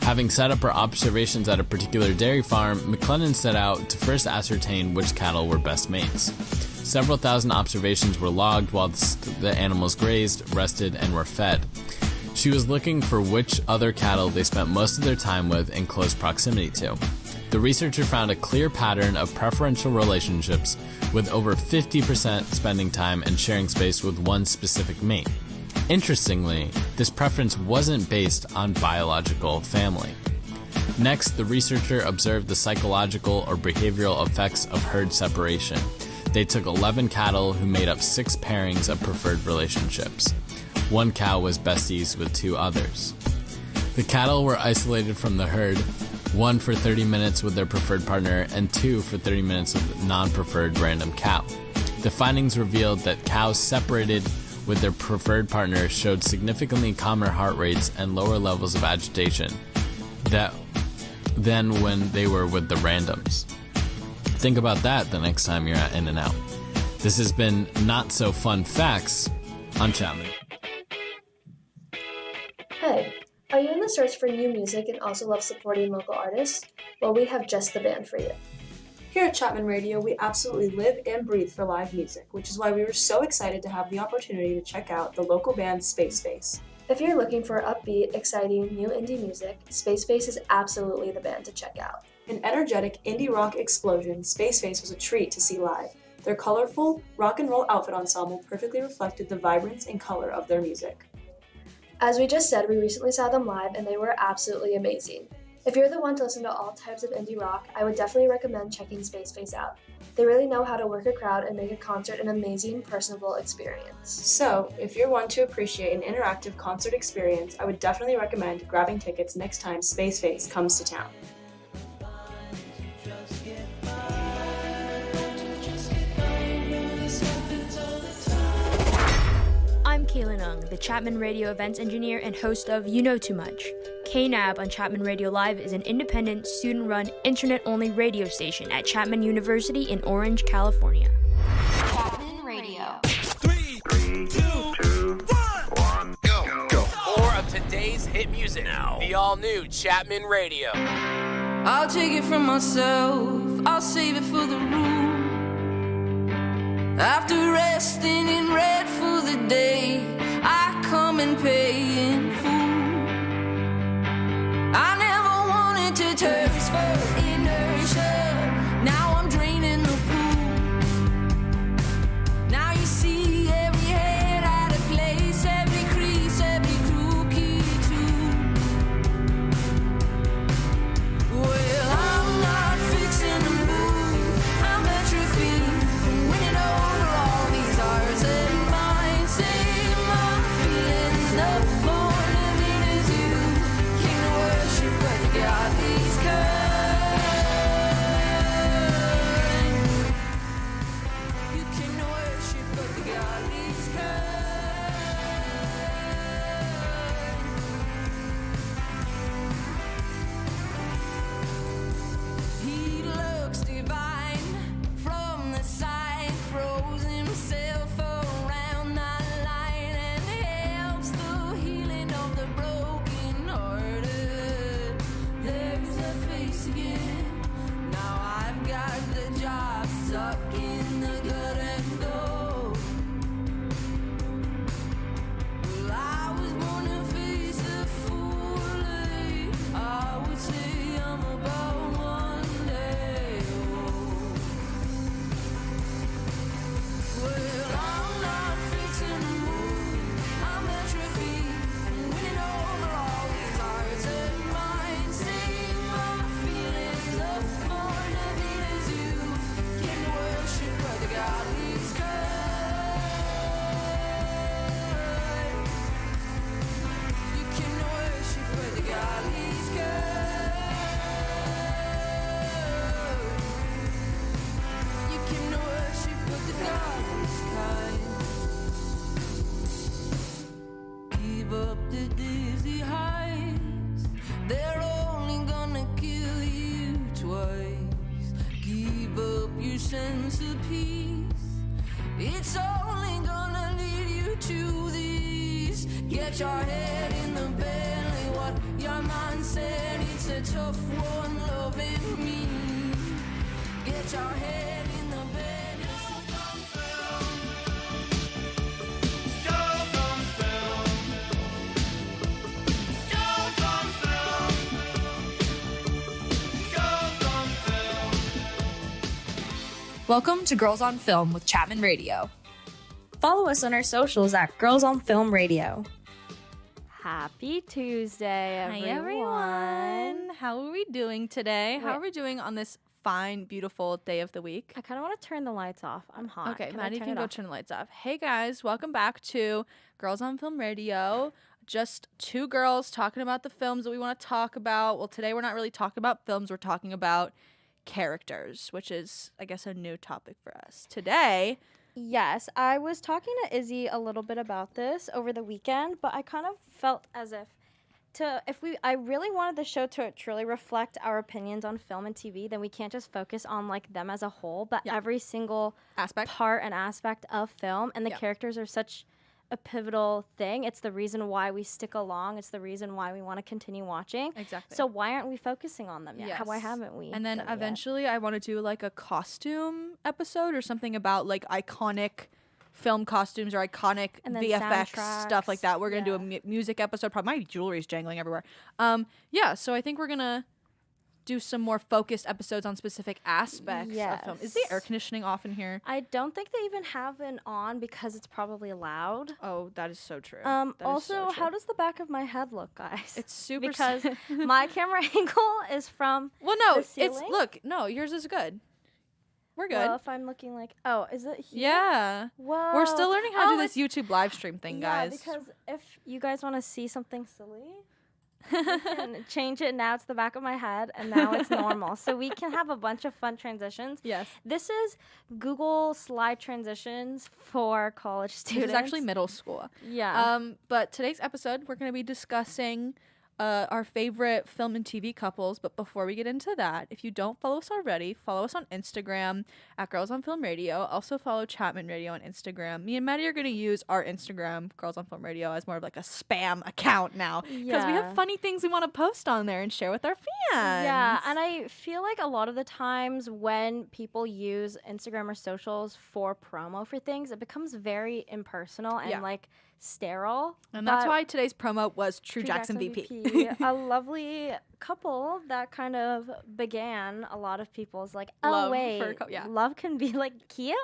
Having set up her observations at a particular dairy farm, McLennan set out to first ascertain which cattle were best mates. Several thousand observations were logged while the animals grazed, rested, and were fed. She was looking for which other cattle they spent most of their time with in close proximity to. The researcher found a clear pattern of preferential relationships, with over 50% spending time and sharing space with one specific mate. Interestingly, this preference wasn't based on biological family. Next, the researcher observed the psychological or behavioral effects of herd separation. They took 11 cattle who made up 6 pairings of preferred relationships. One cow was besties with 2 others. The cattle were isolated from the herd, 1 for 30 minutes with their preferred partner and 2 for 30 minutes with non-preferred random cow. The findings revealed that cows separated with their preferred partner showed significantly calmer heart rates and lower levels of agitation than when they were with the randoms. Think about that the next time you're at In-N-Out. This has been Not So Fun Facts on Chapman. Hey, are you in the search for new music and also love supporting local artists? Well, we have just the band for you. Here at Chapman Radio, we absolutely live and breathe for live music, which is why we were so excited to have the opportunity to check out the local band Space Face. If you're looking for upbeat, exciting, new indie music, Space Face is absolutely the band to check out. An energetic indie rock explosion, Space Face was a treat to see live. Their colorful, rock and roll outfit ensemble perfectly reflected the vibrance and color of their music. As we just said, we recently saw them live and they were absolutely amazing. If you're the one to listen to all types of indie rock, I would definitely recommend checking Space Face out. They really know how to work a crowd and make a concert an amazing, personable experience. So, if you're one to appreciate an interactive concert experience, I would definitely recommend grabbing tickets next time Space Face comes to town. I'm Kaylin Ung, the Chapman Radio events engineer and host of You Know Too Much. KNAB on Chapman Radio Live is an independent, student-run, internet-only radio station at Chapman University in Orange, California. Chapman Radio. 3, 2, 1, go. More of today's hit music now. The all-new Chapman Radio. I'll take it from myself, I'll save it for the room. After resting in red for the day, I come and pay in full. I never wanted to transfer inertia. Now I'm draining the pool. Now you see every head out of place, every crease, every crookie too. Well, I'm not fixing to move. I'm atrophy, winning over all these hearts and minds. Save my feelings no more living as you came to worship, but you got these kind. You came to worship, but you got these kind. He looks divine from the side, throws himself around that line and helps the healing of the broken hearted. There's a face again. Now I've got the job stuck in the gut and go. Well, I was born to face the fully. I would say I'm about one day old. Well, I'm not fixing to move. I'm atrophy, winning over all these hearts and minds. Save my feelings up, born to be as you came to worship, but the God leaves kind. You came to worship, but the God leaves kind. You came to worship, but the God leaves kind. Give up the dizzy heights. They're only gonna kill you twice. Give up your sense of peace. It's only gonna lead you to these. Get your head in the belly, what your mind said the tough one loving me. Get your head in the bed. Welcome to Girls on Film with Chapman Radio. Follow us on our socials at Girls on Film Radio. Happy Tuesday, everyone. Hi, everyone. How are we doing today? How are we doing on this fine, beautiful day of the week? I kind of want to turn the lights off. I'm hot. Okay, Can Maddie I turn can it go off? turn the lights off. Hey, guys. Welcome back to Girls on Film Radio. Just two girls talking about the films that we want to talk about. Well, today we're not really talking about films. We're talking about characters, which is, I guess, a new topic for us. Today... Yes, I was talking to Izzy a little bit about this over the weekend, but I kind of felt as I really wanted the show to truly reflect our opinions on film and TV, then we can't just focus on like them as a whole, but every single part and aspect of film, and the characters are such a pivotal thing. It's the reason why we stick along. It's the reason why we want to continue watching. Exactly. So why aren't we focusing on them yet? Yes. Why haven't we? And then done it yet? eventually I want to do like a costume episode or something about like iconic film costumes or iconic And then VFX stuff like that. We're going to do a music episode. Probably my jewelry's jangling everywhere. So I think we're going to do some more focused episodes on specific aspects of film. Is the air conditioning off in here? I don't think they even have it on because it's probably loud. Oh, that is so true. Also, how does the back of my head look, guys? It's super because my camera angle is from the ceiling. No, yours is good. We're good. Well, if I'm looking like, is it here? Yeah. Whoa. We're still learning how to do this YouTube live stream thing, guys. Yeah, because if you guys want to see something silly, we can change it. Now it's the back of my head, and now it's normal. So we can have a bunch of fun transitions. Yes. This is Google slide transitions for college students. This is actually middle school. Yeah. But today's episode, we're going to be discussing our favorite film and TV couples. But before we get into that, if you don't follow us already, follow us on Instagram at Girls on Film Radio. Also follow Chapman Radio on Instagram. Me and Maddie are going to use our Instagram, Girls on Film Radio, as more of like a spam account now. Because we have funny things we want to post on there and share with our fans. Yeah, and I feel like a lot of the times when people use Instagram or socials for promo for things, it becomes very impersonal and like sterile. And that's why today's promo was True Jackson VP. A lovely couple that kind of began a lot of people's like, love can be like cute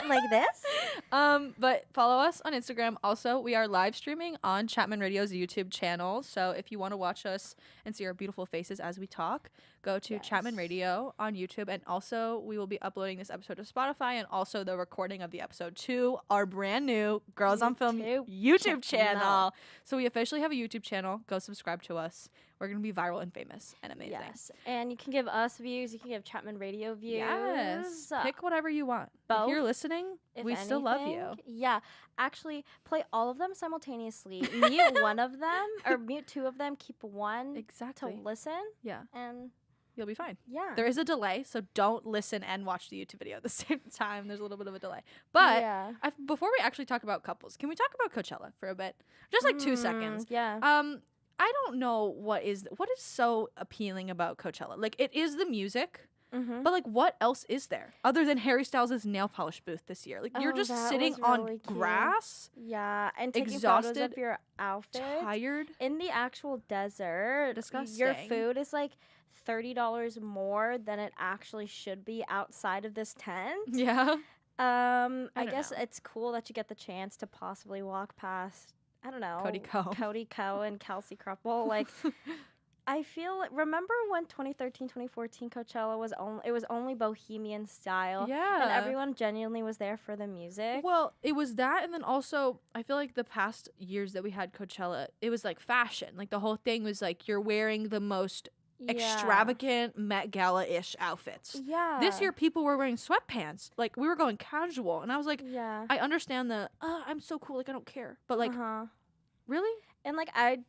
like this. But follow us on Instagram. Also, we are live streaming on Chapman Radio's YouTube channel. So if you want to watch us and see our beautiful faces as we talk, go to Chapman Radio on YouTube. And also, we will be uploading this episode to Spotify and also the recording of the episode to our brand new Girls on Film YouTube channel. So we officially have a YouTube channel. Go subscribe to us. We're going to be viral and famous and amazing. Yes. And you can give us views. You can give Chapman Radio views. Yes. Pick whatever you want. Both. If you're listening, we still love you. Yeah. Actually, play all of them simultaneously. Mute one of them or mute two of them. Keep one to listen. Yeah. And you'll be fine. Yeah. There is a delay, so don't listen and watch the YouTube video at the same time. There's a little bit of a delay. But before we actually talk about couples, can we talk about Coachella for a bit? Just like 2 seconds. Yeah. I don't know what is so appealing about Coachella. Like, it is the music, but like, what else is there other than Harry Styles' nail polish booth this year? Like, you're just sitting on grass. Yeah, and taking exhausted, photos of your outfit, tired in the actual desert. Disgusting. Your food is like $30 more than it actually should be outside of this tent. Yeah. I guess it's cool that you get the chance to possibly walk past, I don't know, Cody Ko and Kelsey Kruppel. Like, I feel, remember when 2013, 2014 Coachella was only bohemian style? Yeah. And everyone genuinely was there for the music. Well, it was that, and then also, I feel like the past years that we had Coachella, it was like fashion. Like, the whole thing was like, you're wearing the most extravagant Met Gala-ish outfits. Yeah. This year, people were wearing sweatpants. Like, we were going casual. And I was like, I understand I'm so cool. Like, I don't care. But, like, really? And, like, at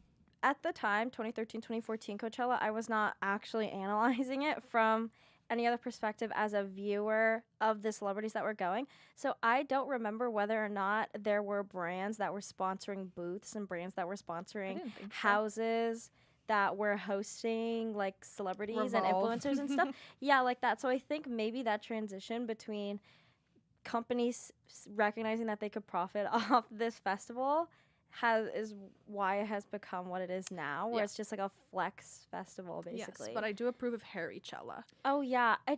the time, 2013, 2014 Coachella, I was not actually analyzing it from any other perspective as a viewer of the celebrities that were going. So I don't remember whether or not there were brands that were sponsoring booths and brands that were sponsoring houses that were hosting like celebrities and Revolve. influencers and stuff. Yeah, like that. So I think maybe that transition between companies recognizing that they could profit off this festival is why it has become what it is now, where Yeah. it's just like a flex festival basically. Yes, but I do approve of Harrychella. Oh yeah, I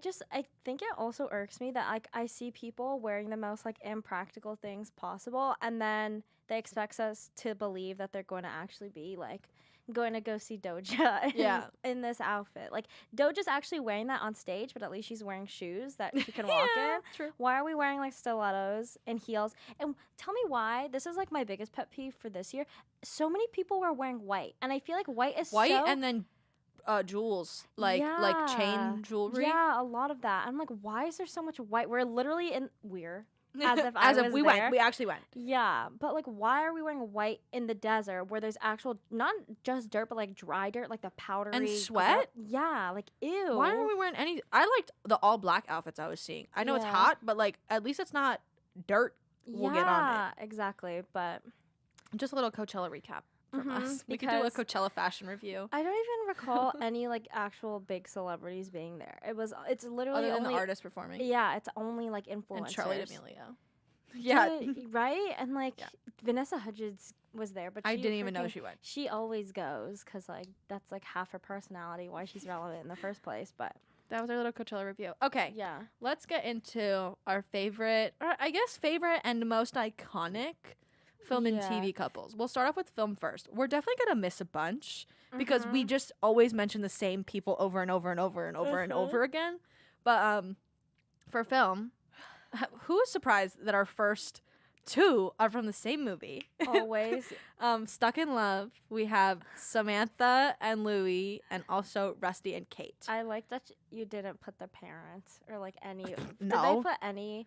think it also irks me that like I see people wearing the most like impractical things possible, and then they expect us to believe that they're going to actually be like going to go see Doja in this outfit. Like Doja's actually wearing that on stage, but at least she's wearing shoes that she can walk in. True. Why are we wearing like stilettos and heels? And tell me why. This is like my biggest pet peeve for this year. So many people were wearing white, and I feel like white is White so and then jewels, like chain jewelry. Yeah, a lot of that. I'm like, why is there so much white? We're literally as if we there. went. We actually went. Yeah, but like, why are we wearing white in the desert where there's actual not just dirt, but like dry dirt, like the powdery And sweat? Yeah, like ew. Why are we wearing any? I liked the all black outfits I was seeing. I know it's Yeah. hot, but like at least it's not dirt. We'll get on it. Exactly. But Just a little Coachella recap from Mhm, us. We could do a because Coachella fashion review. I don't even recall any like actual big celebrities being there. It's literally Other than only the artist performing. Yeah, it's only like influencers. And Charlie D'Amelio. Yeah. Right? And like Yeah. Vanessa Hudgens was there, but I she didn't even know freaking- she went. She always goes because like that's like half her personality, why she's relevant in the first place. But That was our little Coachella review. Okay. yeah, Let's get into our favorite, or I guess favorite and most iconic film and Yeah. TV couples. We'll start off with film first. We're definitely going to miss a bunch because we Mhm. just always mention the same people over and over and over and over and over again. But for film, who is surprised that our first two are from the same movie? always. Stuck in Love, we have Samantha and Louis, and also Rusty and Kate. I like that you didn't put their parents or like any. Did No. they put any?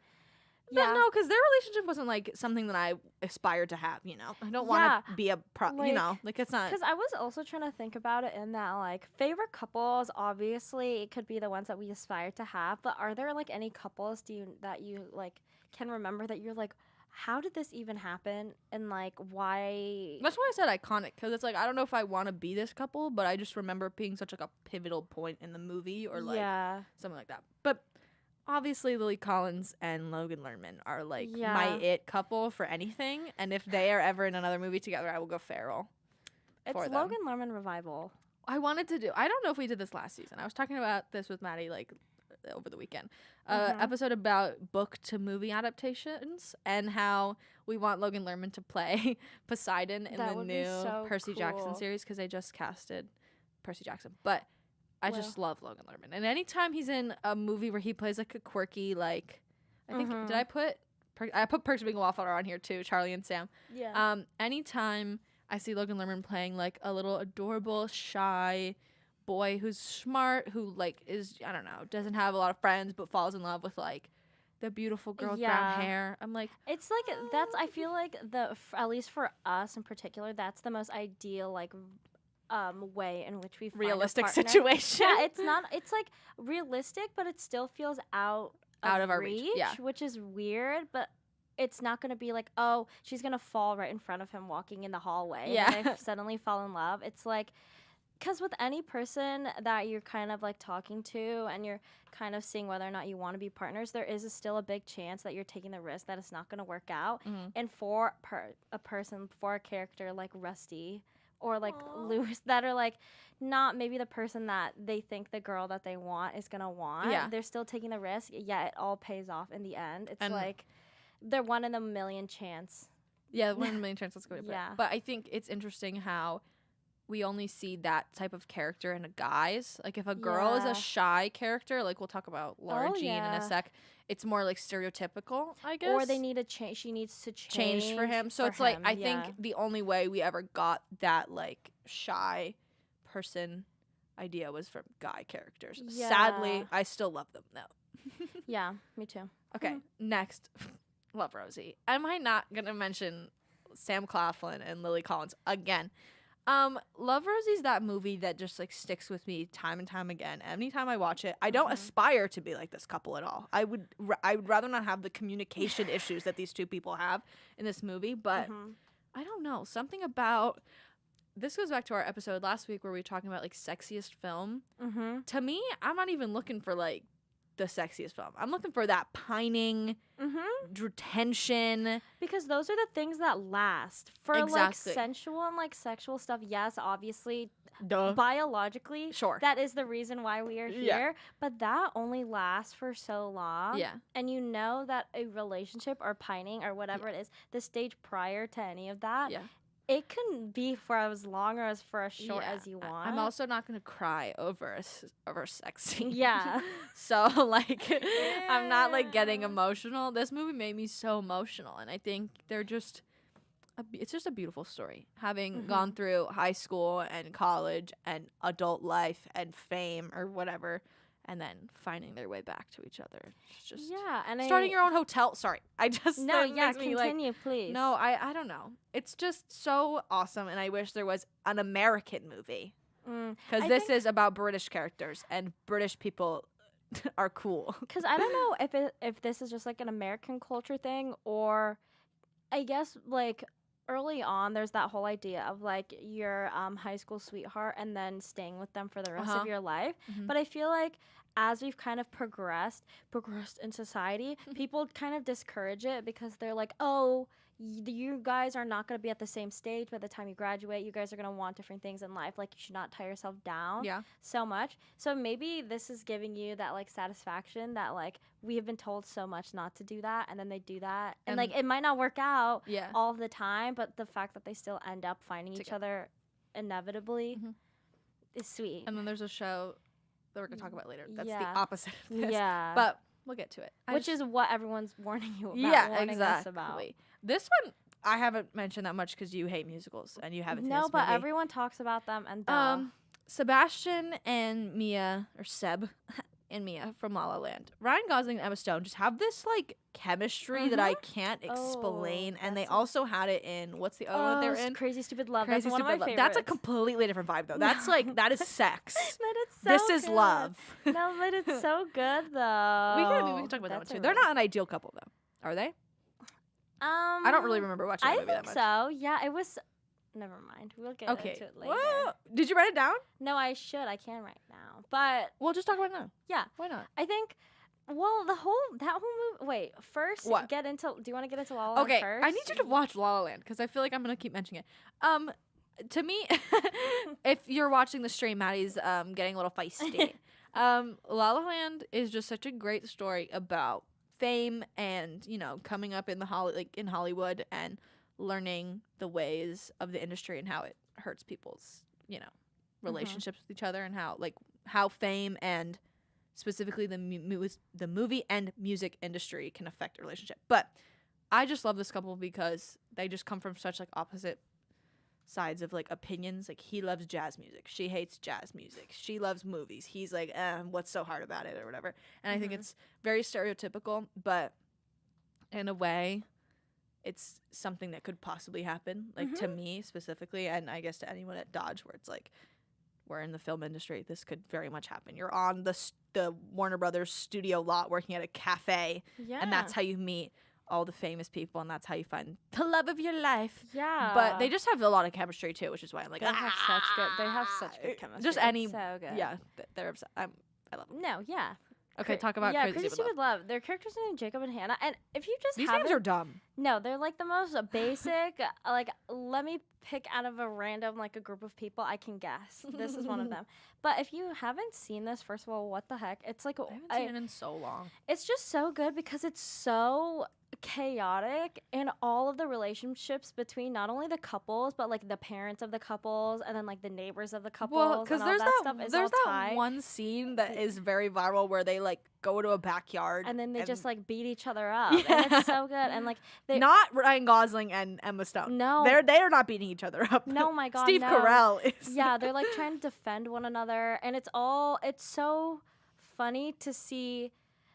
Yeah. No, because their relationship wasn't like something that I aspired to have. You know, I don't want Yeah, to be a you know, like it's not. Because I was also trying to think about it in that, like, favorite couples, obviously, it could be the ones that we aspire to have, but are there, like, any couples that you, like, can remember that you're like, how did this even happen? And, like, why? That's why I said iconic, because it's like I don't know if I want to be this couple, but I just remember it being such like a pivotal point in the movie or like Yeah. something like that. But obviously, Lily Collins and Logan Lerman are like my Yeah. it couple for anything, and if they are ever in another movie together, I will go feral. It's for them. Logan Lerman revival. I wanted to do. I don't know if we did this last season. I was talking about this with Maddie like over the weekend. Episode about book to movie adaptations and how we want Logan Lerman to play Poseidon in That the would be new so Percy Jackson cool. series because they just casted Percy Jackson. But I just love Logan Lerman, and anytime he's in a movie where he plays like a quirky like, I think did I put Perks of Being a Wallflower on here too, Charlie and Sam. Yeah. Anytime I see Logan Lerman playing like a little adorable, shy boy who's smart, who like is, I don't know, doesn't have a lot of friends but falls in love with like the beautiful girl with Yeah. brown hair. I'm like, It's like I feel like at least for us in particular, that's the most ideal like way in which we find a realistic partner. situation. Yeah, it's like realistic, but it still feels out Out of our reach, yeah. which is weird, but it's not going to be like, oh, she's going to fall right in front of him walking in the hallway Yeah. and they suddenly fall in love. It's like, because with any person that you're kind of like talking to and you're kind of seeing whether or not you want to be partners, there is still a big chance that you're taking the risk that it's not going to work out. And for a character like Rusty or like Lewis that are like not maybe the person that they think the girl that they want is going to want, Yeah. they're still taking the risk. Yeah, it all pays off in the end. It's And- like they're 1 in a million chance. yeah, 1 in a million chance. Let's go with it. Yeah. But I think it's interesting how we only see that type of character in guys. Like if a girl is Yeah. a shy character, like we'll talk about Laura Oh, Jean in yeah. a sec, it's more like stereotypical, I guess. Or they need a change. She needs to change for him. So for it's like him, I yeah. think the only way we ever got that like shy person idea was from guy characters. Sadly, Yeah. I still love them though. Yeah, me too. Okay, next, love Rosie. Am I not gonna mention Sam Claflin and Lily Collins again? Love Rosie's that movie that just like sticks with me time and time again. Anytime I watch it, I don't aspire to be like this couple at all. I would rather not have the communication issues that these two people have in this movie. But I don't know, something about this goes back to our episode last week where we were talking about like sexiest film. Mm-hmm. To me, I'm not even looking for like the sexiest film. I'm looking for that pining, tension. Because those are the things that last. For like Exactly. sensual and like sexual stuff, yes, obviously, Duh. biologically, Sure. that is the reason why we are Yeah. here. But that only lasts for so long. Yeah. And you know that a relationship or pining or whatever it is, the stage prior to any of that, Yeah. it can be for as long or as for as short Yeah. as you want. I'm also not going to cry over over sex scene. Yeah. So like I'm not like getting emotional. This movie made me so emotional, and I think they're just it's just a beautiful story. Having gone through high school and college and adult life and fame or whatever, and then finding their way back to each other. It's just Yeah, and starting your own hotel. Sorry, I just No, that yeah, makes me, like, continue, please. No, I don't know. It's just so awesome, and I wish there was an American movie because I this think- is about British characters and British people are cool. Because I don't know if this is just like an American culture thing, or I guess like early on there's that whole idea of like your high school sweetheart and then staying with them for the rest of your life. But I feel like as we've kind of progressed in society, people kind of discourage it because they're like, oh, you guys are not going to be at the same stage by the time you graduate. You guys are going to want different things in life. Like, you should not tie yourself down so much. So maybe this is giving you that like satisfaction that like we have been told so much not to do that, and then they do that, and like it might not work out all the time, but the fact that they still end up finding each other inevitably is sweet. And then there's a show that we're gonna talk about later. That's the Yeah. opposite of this. Yeah. But we'll get to it. Which is what everyone's warning you about. yeah, warning exactly. us about. This one I haven't mentioned that much because you hate musicals and you haven't seen No, this but movie. everyone talks about them, and Sebastian and Mia, or Seb and Mia from La La Land. Ryan Gosling and Emma Stone just have this like chemistry that I can't explain, and they also had it in what's the other one they're in? Crazy Stupid Love. Crazy That's one of my Stupid Love. favorites. That's a completely different vibe though. That's like that is sex. But it's so This is good. love. No, but it's so good though. We can talk about that one too. They're not an ideal couple though, are they? I don't really remember watching that I movie think that much. so. Yeah, it was. Never mind. We'll get into it later. Whoa. Did you write it down? No, I should. I can right now. But we'll just talk about it now. Yeah. Why not? I think. Well, that whole movie. Wait, first What? get into. Do you want to get into La La Land Okay, first? I need you to watch La La Land because I feel like I'm gonna keep mentioning it. To me, if you're watching the stream, Maddie's getting a little feisty. La La Land is just such a great story about fame and coming up in in Hollywood and learning the ways of the industry and how it hurts people's relationships with each other, and how fame and specifically the movie and music industry can affect a relationship. But I just love this couple because they just come from such like opposite sides of like opinions. Like, he loves jazz music, she hates jazz music. She loves movies, he's like, what's so hard about it or whatever. And I think it's very stereotypical, but in a way it's something that could possibly happen, like to me specifically, and I guess to anyone at Dodge, where it's like, we're in the film industry, this could very much happen. You're on the Warner Brothers studio lot working at a cafe, and that's how you meet all the famous people, and that's how you find the love of your life. Yeah. But they just have a lot of chemistry too, which is why I'm like, They have such good chemistry. just It's any, so good. yeah, they're obsessed. I love them. No, yeah. Okay, talk about Crazy Stupid Love. Their characters are named Jacob and Hannah, and if you just These haven't, names are dumb. No, they're like the most basic. Like, let me pick out of a random like a group of people I can guess. This is one of them. But if you haven't seen this, first of all, what the heck? It's like I haven't seen it in so long. It's just so good because it's so chaotic, and all of the relationships between not only the couples but like the parents of the couples and then like the neighbors of the couples. Well, because and all there's that stuff is there's all that tied. one scene that is very viral where they like go to a backyard And then they just like beat each other up. And it's so good. And like they not Ryan Gosling and Emma Stone. No. they are not beating each other up. No, my God, Steve no. Carell is. Yeah, they're like trying to defend one another, and it's so funny to see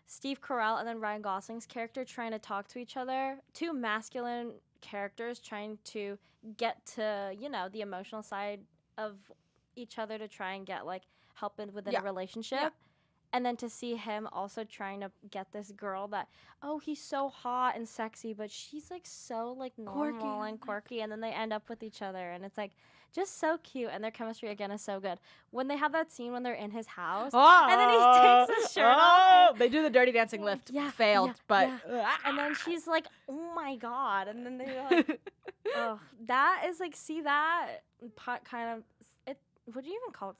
Steve Carell and then Ryan Gosling's character trying to talk to each other. Two masculine characters trying to get to, the emotional side of each other to try and get like help within a relationship. Yeah. And then to see him also trying to get this girl that, oh, he's so hot and sexy, but she's like so like normal and quirky, and then they end up with each other, and it's like just so cute, and their chemistry again is so good. When they have that scene when they're in his house, and then he takes his shirt off. They do the dirty dancing lift. Failed, but and then she's like, "Oh my god!" And then they're like, "Oh, that is like, see that kind of it." Would you even call it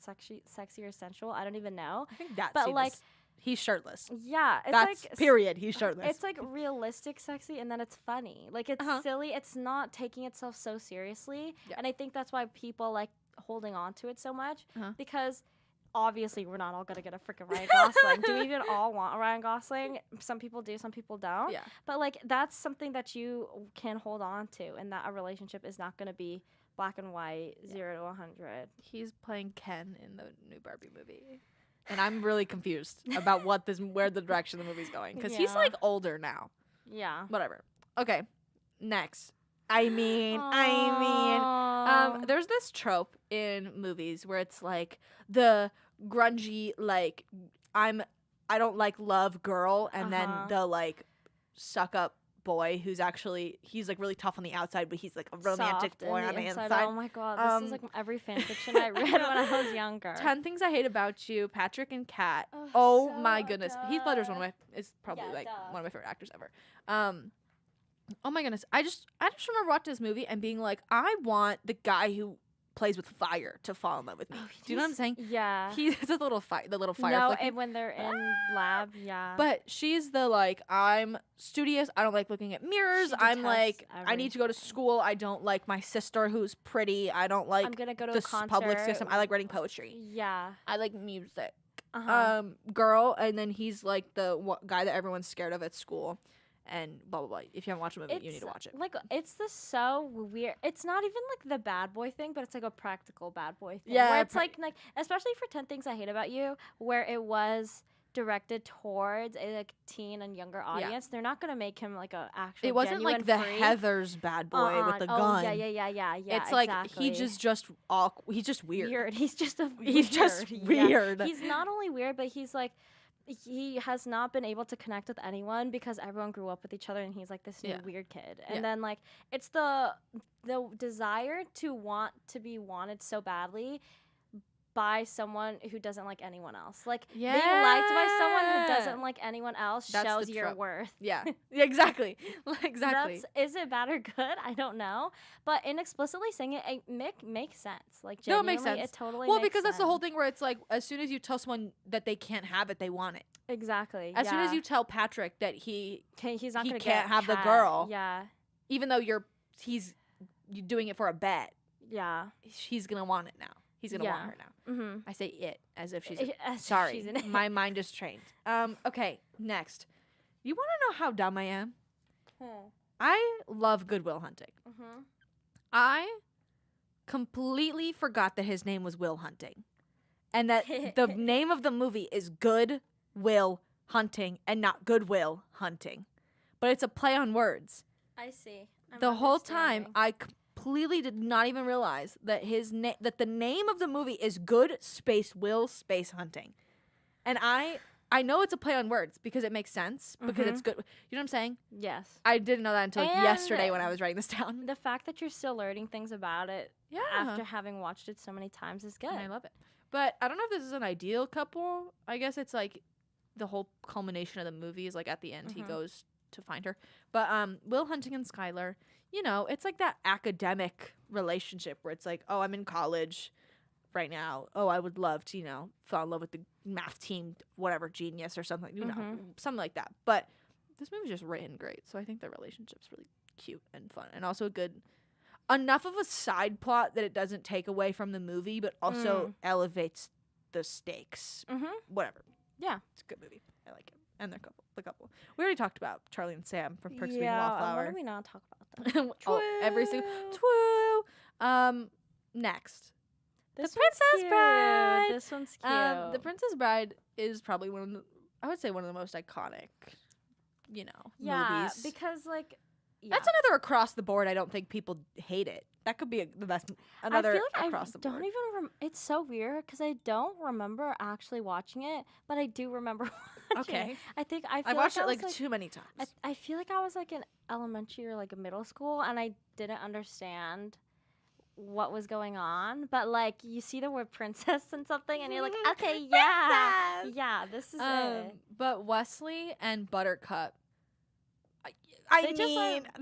sexy or sensual? I don't even know. I think that. But like, he's shirtless. Yeah, it's that's like period. He's shirtless. It's like realistic sexy, and then it's funny. Like it's silly. It's not taking itself so seriously, and I think that's why people like holding on to it so much because obviously we're not all gonna get a freaking Ryan Gosling. Do we even all want a Ryan Gosling? Some people do, some people don't. Yeah. But like that's something that you can hold on to, and that a relationship is not gonna be black and white, 0 to 100. He's playing Ken in the new Barbie movie. And I'm really confused about where the direction the movie's going. Because he's like older now. Yeah. Whatever. Okay. Next. I mean, there's this trope in movies where it's like the grungy, like, I don't like love girl, and then the like suck up boy who's actually, he's like really tough on the outside, but he's like a romantic Soft boy on the inside. Oh my god, this is like every fan fiction I read when I was younger. 10 Things I Hate About You, Patrick and Kat. Oh so my goodness. dumb. Heath Ledger's one of my favorite actors ever. Oh my goodness. I just remember watching this movie and being like, I want the guy who plays with fire to fall in love with me. Do you know what I'm saying? Yeah. He's the little fire No, flicking. and when they're in lab, yeah. But she's the like, I'm studious. I don't like looking at mirrors. I'm like, I need to go to school. I don't like my sister who's pretty. I don't like I'm gonna go to the a concert. public system. I like writing poetry. Yeah. I like music. Girl, and then he's like the guy that everyone's scared of at school. And blah, blah, blah. If you haven't watched the movie, you need to watch it. Like, it's so weird. It's not even, like, the bad boy thing, but it's, like, a practical bad boy thing. Yeah. Where it's, like, especially for 10 Things I Hate About You, where it was directed towards a, like, teen and younger audience. They're not going to make him, like, a actual It wasn't, like, the freak. Heather's bad boy with the gun. Yeah, it's, like, he's just weird. He's just weird. He's not only weird, but he's, like, he has not been able to connect with anyone because everyone grew up with each other, and he's like this new weird kid. And then like it's the desire to want to be wanted so badly by someone who doesn't like anyone else. Like being liked by someone who doesn't like anyone else shows your worth. Yeah, exactly. Exactly. Is it bad or good? I don't know. But inexplicitly saying it makes sense. Like no, it genuinely, makes sense. It totally well, makes because that's sense. the whole thing where it's like as soon as you tell someone that they can't have it, they want it. Exactly. As soon as you tell Patrick that he's not he gonna can't have the Kat. girl. Yeah. Even though you're doing it for a bet. Yeah. He's gonna want it now. He's gonna want her now. Mm-hmm. I say it as if she's sorry. She's in it. My mind is trained. Okay, next. You want to know how dumb I am? I love Good Will Hunting. Mm-hmm. I completely forgot that his name was Will Hunting, and that the name of the movie is Good Will Hunting and not Goodwill Hunting, but it's a play on words. I see. The whole time I completely did not even realize that that the name of the movie is Good Space Will Space Hunting. And I know it's a play on words because it makes sense because it's good. You know what I'm saying? Yes. I didn't know that until yesterday when I was writing this down. The fact that you're still learning things about it after having watched it so many times is good. And I love it. But I don't know if this is an ideal couple. I guess it's like the whole culmination of the movie is like at the end he goes to find her. But Will Hunting and Skylar, you know, it's like that academic relationship where it's like, oh, I'm in college right now. Oh, I would love to, you know, fall in love with the math team, whatever, genius or something, you know, something like that. But this movie's just written great. So I think the relationship's really cute and fun and also enough of a side plot that it doesn't take away from the movie, but also elevates the stakes. Whatever. Yeah. It's a good movie. I like it. And the couple. We already talked about Charlie and Sam from Perks of Being a Wallflower. Why do we not talk about them? Every single next. The Princess Bride. This one's cute. The Princess Bride is probably one of the most iconic, you know, movies. Because like that's another across the board. I don't think people hate it. That could be the best. Another I feel like across the board. Don't even. It's so weird because I don't remember actually watching it, but I do remember watching it. I watched it like too many times. I feel like I was like in elementary or like middle school, and I didn't understand what was going on, but like you see the word princess and something, and you're like, okay, yeah, yeah, this is it. But Wesley and Buttercup, they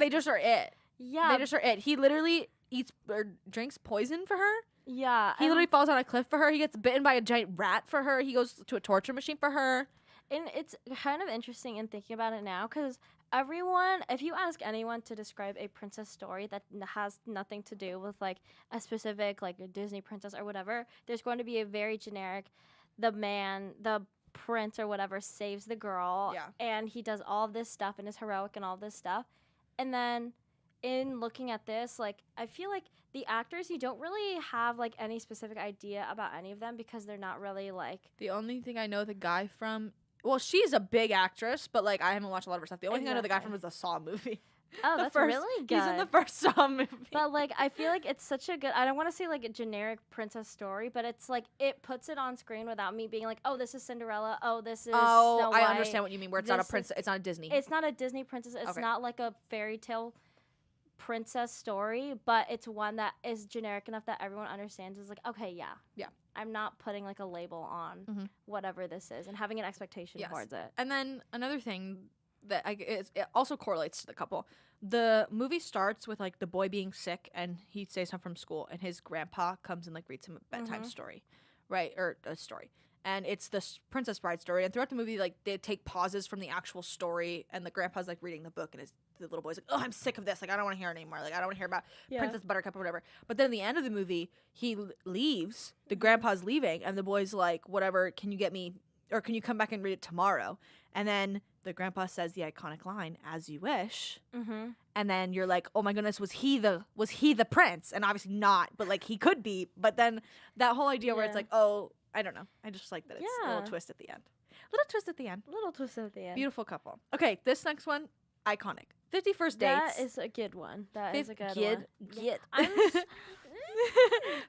just are it. Yeah, they just are it. He literally eats or drinks poison for her. Yeah, he literally falls on a cliff for her. He gets bitten by a giant rat for her. He goes to a torture machine for her. And it's kind of interesting in thinking about it now, because everyone, if you ask anyone to describe a princess story that has nothing to do with like a specific like a Disney princess or whatever, there's going to be a very generic, the prince or whatever saves the girl, and he does all this stuff and is heroic and all this stuff. And then in looking at this, like, I feel like the actors, you don't really have like any specific idea about any of them, because they're not really like. The only thing I know the guy from, well, she's a big actress, but like I haven't watched a lot of her stuff. The only thing I know the guy from is the Saw movie. Oh, that's really good. He's in the first Saw movie. But like, I feel like it's such a good, I don't want to say like a generic princess story, but it's like it puts it on screen without me being like, oh, this is Cinderella. Oh, this is Snow White. I understand what you mean. Where it's not a princess. It's not a Disney. It's not a Disney princess. It's not like a fairy tale princess story, but it's one that is generic enough that everyone understands. Is like, okay, yeah. I'm not putting like a label on whatever this is and having an expectation towards it. And then another thing that it also correlates to the couple. The movie starts with like the boy being sick and he stays home from school, and his grandpa comes and like reads him a bedtime story, right? Or a story. And it's the Princess Bride story. And throughout the movie, like, they take pauses from the actual story, and the grandpa's like reading the book, and the little boy's like, oh, I'm sick of this. Like, I don't want to hear it anymore. Like, I don't want to hear about Princess Buttercup or whatever. But then at the end of the movie, he leaves. The grandpa's leaving, and the boy's like, whatever, can you get me, or can you come back and read it tomorrow? And then the grandpa says the iconic line, as you wish. And then you're like, oh my goodness, was he the prince? And obviously not, but like he could be. But then that whole idea where it's like, oh, I don't know. I just like that it's a little twist at the end. Little twist at the end. Beautiful couple. Okay, this next one, iconic. 51st Dates. That is a good one. That is a good one.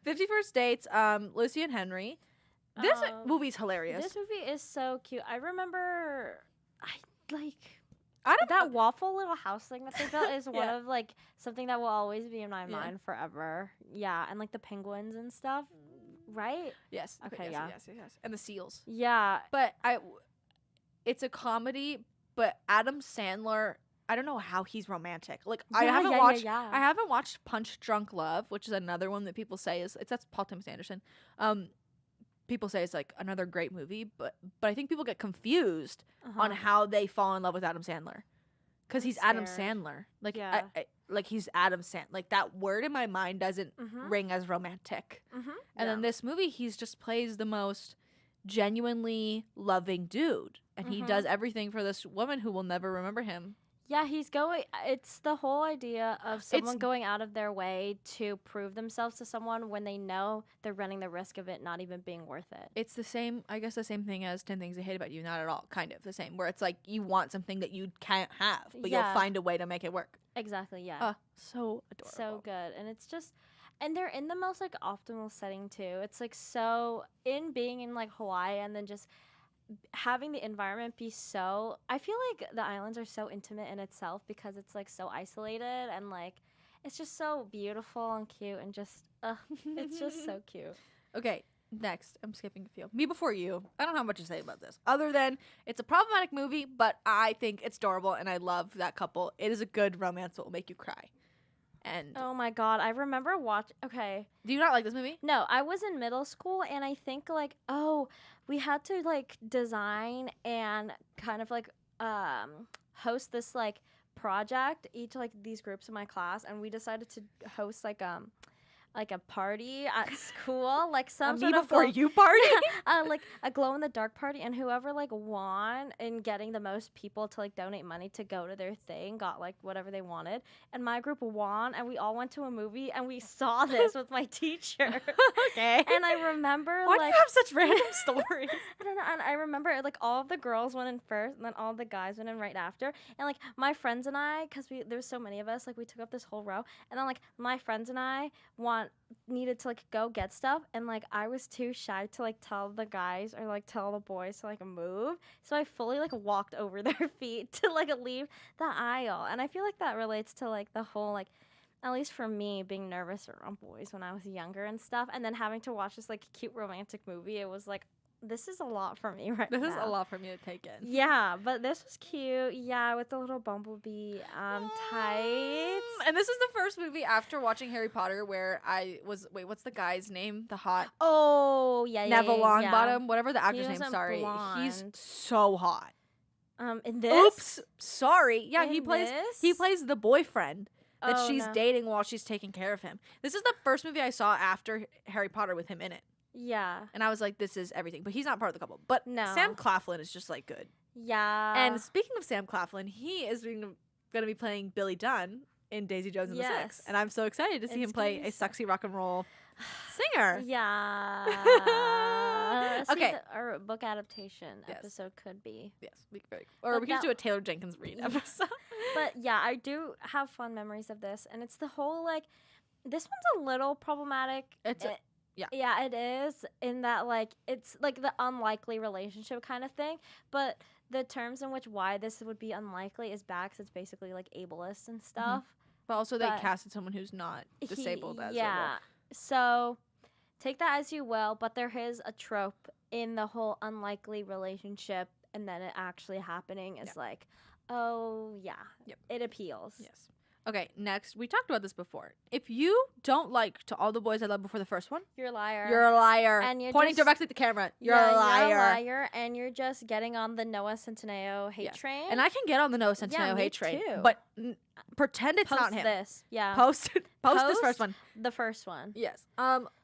51st Dates, Lucy and Henry. This movie's hilarious. This movie is so cute. I remember, that waffle little house thing that they built is one of like something that will always be in my mind forever. Yeah, and like the penguins and stuff, right? Yes. Okay. Yes. And the seals. Yeah, but it's a comedy. But Adam Sandler, I don't know how he's romantic. Like I haven't watched Punch Drunk Love, which is another one that people say that's Paul Thomas Anderson. People say it's like another great movie, but I think people get confused on how they fall in love with Adam Sandler, because he's Adam Sandler. Like like he's Adam Sandler. Like that word in my mind doesn't ring as romantic. And then this movie, he's just plays the most genuinely loving dude, and he does everything for this woman who will never remember him. Yeah, it's the whole idea of someone going out of their way to prove themselves to someone when they know they're running the risk of it not even being worth it. It's the same thing as 10 Things I Hate About You, not at all, kind of the same, where it's like you want something that you can't have, but you'll find a way to make it work. Exactly, yeah. So adorable. So good. And it's just, and they're in the most like optimal setting too. It's like so, in being in like Hawaii and then just having the environment be so, I feel like the islands are so intimate in itself because it's like so isolated, and like it's just so beautiful and cute, and just it's just so cute. Okay, next, I'm skipping a few. Me Before You. I don't have much to say about this other than it's a problematic movie, but I think it's adorable and I love that couple. It is a good romance that will make you cry. And oh my god, I remember okay. Do you not like this movie? No, I was in middle school, and I think like, we had to like design and kind of like host this like project, each like these groups in my class, and we decided to host like a party at school, like some Me Before You party, like a glow in the dark party, and whoever like won in getting the most people to like donate money to go to their thing got like whatever they wanted. And my group won, and we all went to a movie, and we saw this with my teacher. Okay. And I remember why do you have such random stories? I don't know. And I remember like all of the girls went in first, and then all the guys went in right after. And like my friends and I, because there was so many of us, like we took up this whole row, and then like my friends and I needed to like go get stuff, and like I was too shy to like tell the guys or like tell the boys to like move, so I fully like walked over their feet to like leave the aisle. And I feel like that relates to like the whole like at least for me, being nervous around boys when I was younger and stuff, and then having to watch this like cute romantic movie, it was like, this is a lot for me right now. This is a lot for me to take in. Yeah, but this was cute. Yeah, with the little bumblebee tights. And this is the first movie after watching Harry Potter where I was what's the guy's name? The hot Oh yeah, Neville yeah. Longbottom, whatever the actor's name. wasn't Sorry, he's blonde. so hot. In this. Oops, sorry. Yeah, In he plays this? the boyfriend that Oh, she's no. dating while she's taking care of him. This is the first movie I saw after Harry Potter with him in it. Yeah. And I was like, this is everything. But he's not part of the couple. But No. Sam Claflin is just like good. Yeah. And speaking of Sam Claflin, he is going to be playing Billy Dunn in Daisy Jones and the Six. Yes. And I'm so excited to see It's him play gonna a be sexy rock and roll singer. Yeah. Okay. Our book adaptation Yes. episode could be. Yes, or we can that- do a Taylor Jenkins Reid episode. But yeah, I do have fond memories of this, and it's the whole like, this one's a little problematic. Yeah. Yeah, it is in that like it's like the unlikely relationship kind of thing, but the terms in which why this would be unlikely is bad because it's basically like ableist and stuff. But also they But casted someone who's not disabled as a yeah. role. So take that as you will, but there is a trope in the whole unlikely relationship, and then it actually happening is like, oh yeah, it appeals. Yes. Okay, next. We talked about this before. If you don't like To All the Boys I Loved Before the First one, You're a liar. you're a liar. And you're pointing just- directly at the camera. You're Yeah, a liar. You're a liar, and you're just getting on the Noah Centineo hate Yes. train. And I can get on the Noah Centineo Yeah, me hate train, too. but pretend it's Post not him. this. Yeah. Post this first one. The first one. Yes.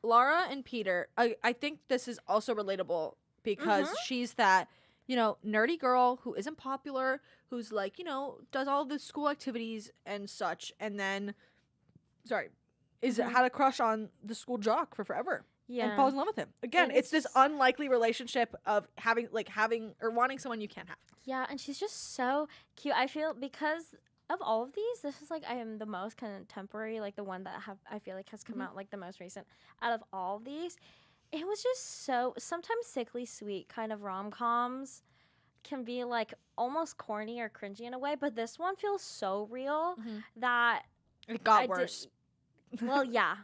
Laura and Peter, I think this is also relatable because she's that, nerdy girl who isn't popular, who's like, does all the school activities and such, and then, had a crush on the school jock for forever. Yeah. And falls in love with him. Again, And it's this unlikely relationship of having or wanting someone you can't have. Yeah, and she's just so cute. I feel because of all of these, this is like I am the most contemporary, like the one that I feel like has come out like the most recent out of all of these. It was just so sometimes sickly sweet kind of rom-coms can be like almost corny or cringy in a way, but this one feels so real that it got worse. Well, yeah.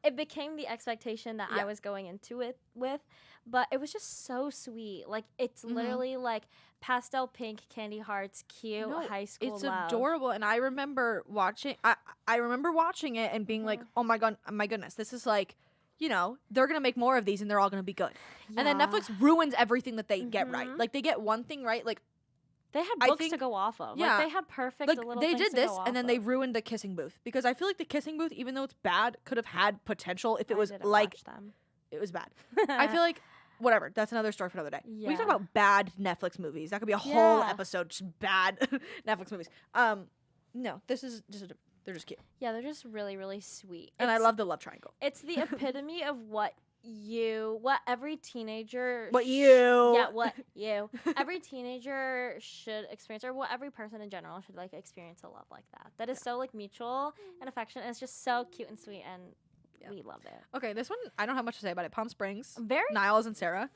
It became the expectation that I was going into it with, but it was just so sweet. Like it's literally like pastel pink candy hearts, cute high school It's love. adorable, and I remember watching. I remember watching it and being like, "Oh my goodness, this is like, they're gonna make more of these, and they're all gonna be good." And then Netflix ruins everything that they get right. Like they get one thing right, like they had books to go off of. Yeah, like, they had perfect. Like little they things did to this, go and then off they of. ruined the kissing booth because I feel like the kissing booth, even though it's bad, could have had potential if it I was didn't like watch them. it was bad. I feel like. Whatever, that's another story for another day. We Yeah. talk about bad Netflix movies. That could be a whole Yeah. episode, just bad Netflix movies. No, this is just they're just cute, Yeah, they're just really, really sweet. and I It's- love the love triangle. It's the epitome of what every teenager. What every teenager should experience, or what every person in general should like experience a love like that. That is so like mutual and affection, and it's just so cute and sweet, and we love it. Okay, this one I don't have much to say about it. Palm Springs, Very. Niles and Sarah.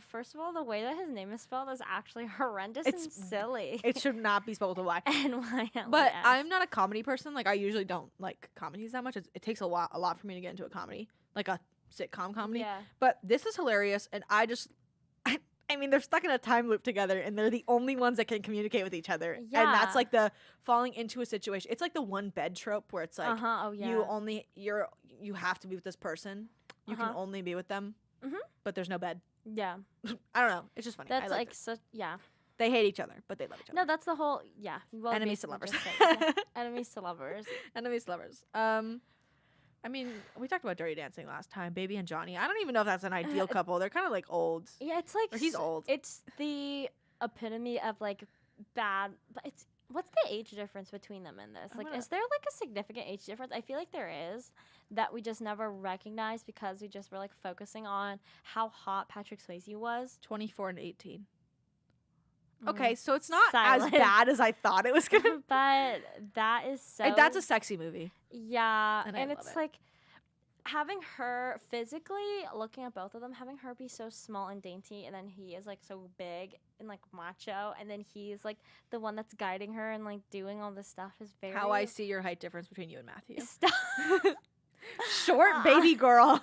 First of all, the way that his name is spelled is actually horrendous and silly. It should not be spelled with a Y. NYLES. But I'm not a comedy person. Like I usually don't like comedies that much. It takes a lot for me to get into a comedy, like a sitcom comedy. Yeah. But this is hilarious, and I mean, they're stuck in a time loop together, and they're the only ones that can communicate with each other. Yeah. And that's like the falling into a situation. It's like the one bed trope where it's like Oh yeah. you have to be with this person. You can only be with them, but there's no bed. Yeah. I don't know. It's just funny. I That's like like this. such. Yeah. They hate each other, but they love each other. No, that's the whole. Yeah. Well, Enemies to basically lovers. just say, yeah. Enemies to lovers. Enemies to lovers. I mean, we talked about Dirty Dancing last time. Baby and Johnny. I don't even know if that's an ideal couple. They're kind of like old. Yeah, it's like Or he's old. It's the epitome of like bad. But it's what's the age difference between them in this? Like, is there like a significant age difference? I feel like there is that we just never recognized because we just were like focusing on how hot Patrick Swayze was. 24 and 18. Okay, so it's not Silent. as bad as I thought it was gonna. But that is so. And that's a sexy movie. Yeah, And and I love it's it. like having her physically, looking at both of them, having her be so small and dainty, and then he is like so big and like macho, and then he's like the one that's guiding her and like doing all this stuff is very. How I see your height difference between you and Matthew. Stop. Short baby girl,